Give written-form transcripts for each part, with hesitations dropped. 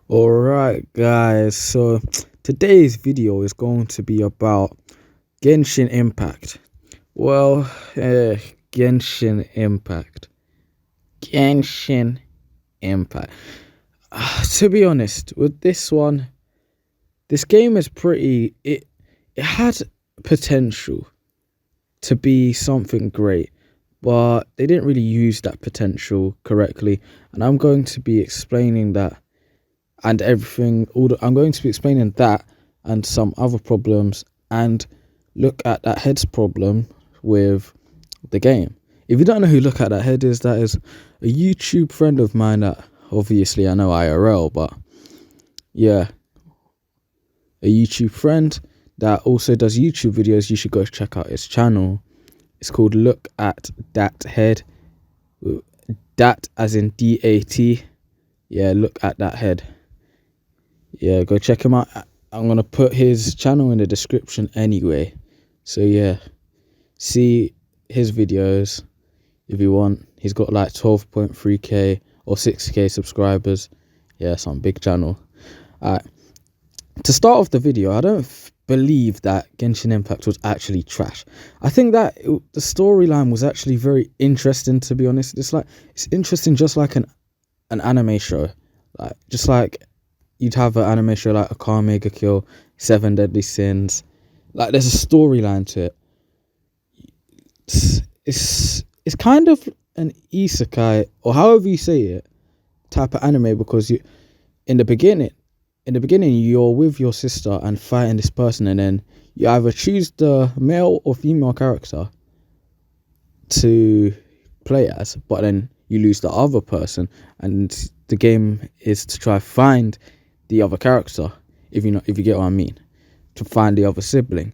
Alright, guys, so today's video is going to be about Genshin Impact. Well, Genshin Impact. Genshin Impact. To be honest, with this one, this game is it had potential to be something great, but they didn't really use that potential correctly, and I'm going to be explaining that and everything. I'm going to be explaining that and some other problems, and look at that head's problem with the game. If you don't know who Look at That Head is, that is a YouTube friend of mine that obviously I know IRL, but yeah, a YouTube friend that also does YouTube videos. You should go check out his channel. It's called Look at That Head. Dat as in DAT. Yeah, Look at That Head. Yeah, go check him out. I'm gonna put his channel in the description anyway. So yeah, see his videos if you want. He's got like 12.3k or 6k subscribers. Yeah, some big channel. Alright. To start off the video, I don't believe that Genshin Impact was actually trash. I think that the storyline was actually very interesting, to be honest. It's interesting just like an anime show. Just like you'd have an anime show like a Mega Kill, Seven Deadly Sins. Like there's a storyline to it. It's kind of an isekai, or however you say it, type of anime, because you in the beginning you're with your sister and fighting this person, and then you either choose the male or female character to play as, but then you lose the other person, and the game is to try find the other character, if you get what I mean, to find the other sibling.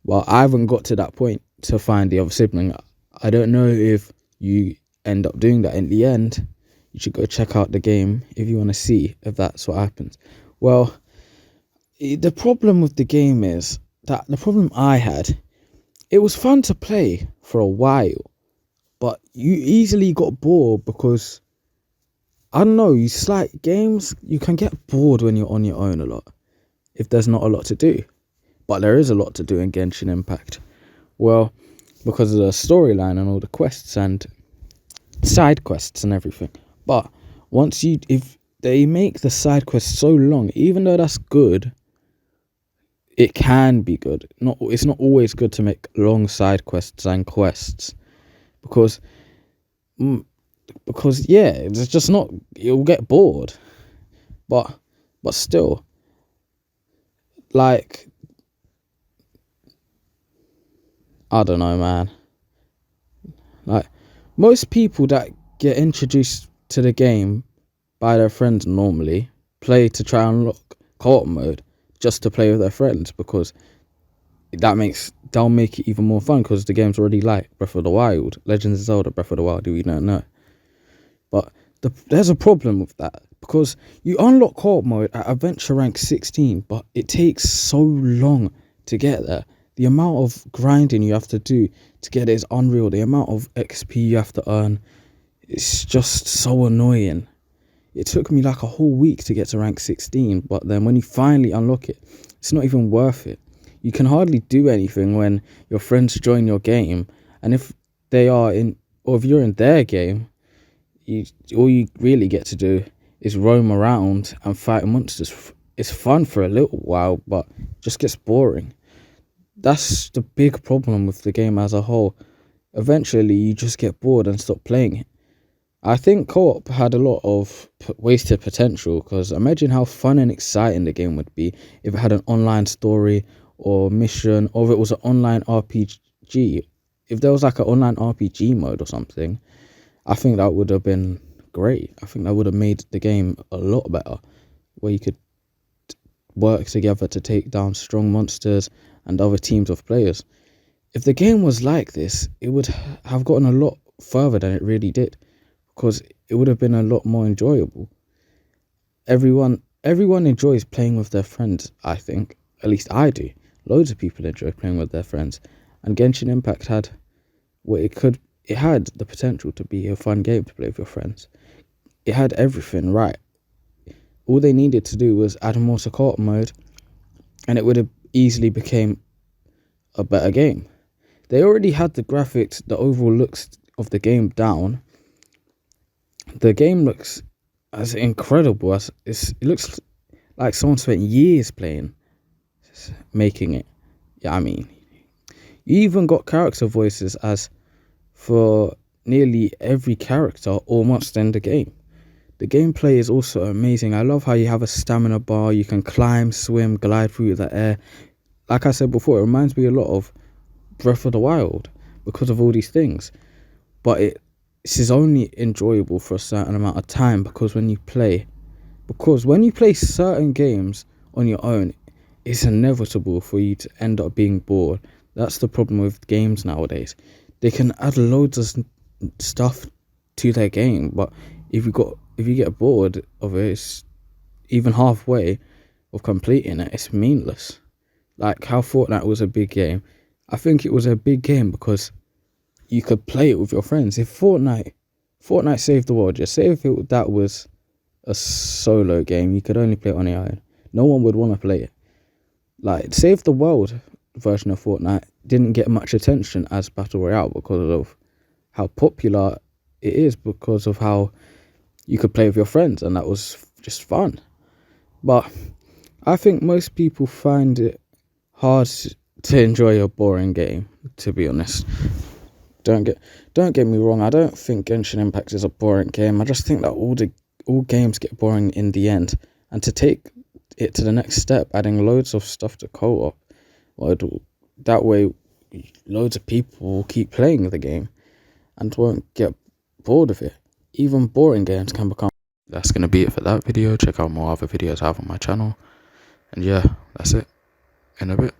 Well, I haven't got to that point to find the other sibling. I don't know if you end up doing that in the end. You should go check out the game if you want to see if that's what happens. Well, the problem with the game is that the problem I had, it was fun to play for a while, but you easily got bored because, I don't know, it's like games, you can get bored when you're on your own a lot, if there's not a lot to do. But there is a lot to do in Genshin Impact. Well, because of the storyline and all the quests and side quests and everything. But if they make the side quests so long, even though that's good, it can be good. It's not always good to make long side quests and quests, because yeah, it's just not. You'll get bored. But still, like, I don't know, man. Like, most people that get introduced to the game by their friends normally play to try and unlock co-op mode, just to play with their friends, because they'll make it even more fun, because the game's already like Breath of the Wild, Legends of Zelda Breath of the Wild, we don't know. But there's a problem with that, because you unlock co-op mode at adventure rank 16, but it takes so long to get there. The amount of grinding you have to do to get it is unreal. The amount of XP you have to earn, it's just so annoying. It took me like a whole week to get to rank 16, but then when you finally unlock it, it's not even worth it. You can hardly do anything when your friends join your game, and if you're in their game, all you really get to do is roam around and fight monsters. It's fun for a little while, but it just gets boring. That's the big problem with the game as a whole. Eventually, you just get bored and stop playing it. I think co-op had a lot of wasted potential, because imagine how fun and exciting the game would be if it had an online story or mission, or if it was an online RPG. If there was like an online RPG mode or something, I think that would have been great. I think that would have made the game a lot better, where you could work together to take down strong monsters and other teams of players. If the game was like this, it would have gotten a lot further than it really did, because it would have been a lot more enjoyable. Everyone enjoys playing with their friends, I think. At least I do. Loads of people enjoy playing with their friends. And Genshin Impact had it had the potential to be a fun game to play with your friends. It had everything right. All they needed to do was add more to co-op mode, and it would have easily became a better game. They already had the graphics, the overall looks of the game down. The game looks as incredible as it looks like someone spent years making it. Yeah, I mean, you even got character voices as for nearly every character almost in the game. The gameplay is also amazing. I love how you have a stamina bar, you can climb, swim, glide through the air. Like I said before, it reminds me a lot of Breath of the Wild because of all these things. But this is only enjoyable for a certain amount of time because when you play certain games on your own, it's inevitable for you to end up being bored. That's the problem with games nowadays. They can add loads of stuff to their game, but if you get bored of it, it's even halfway of completing it, it's meaningless. Like how Fortnite was a big game. I think it was a big game because you could play it with your friends. If Fortnite saved the world, just say if that was a solo game, you could only play it on your own. No one would want to play it. Like Save the World version of Fortnite didn't get much attention as Battle Royale because of how popular it is, because of how you could play with your friends, and that was just fun. But I think most people find it hard to enjoy a boring game, to be honest. Don't get me wrong, I don't think Genshin Impact is a boring game. I just think that all games get boring in the end, and to take it to the next step, adding loads of stuff to co-op, that way loads of people will keep playing the game and won't get bored of it. Even boring games can become. That's going to be it for that video. Check out more other videos I have on my channel, and yeah, that's it. In a bit.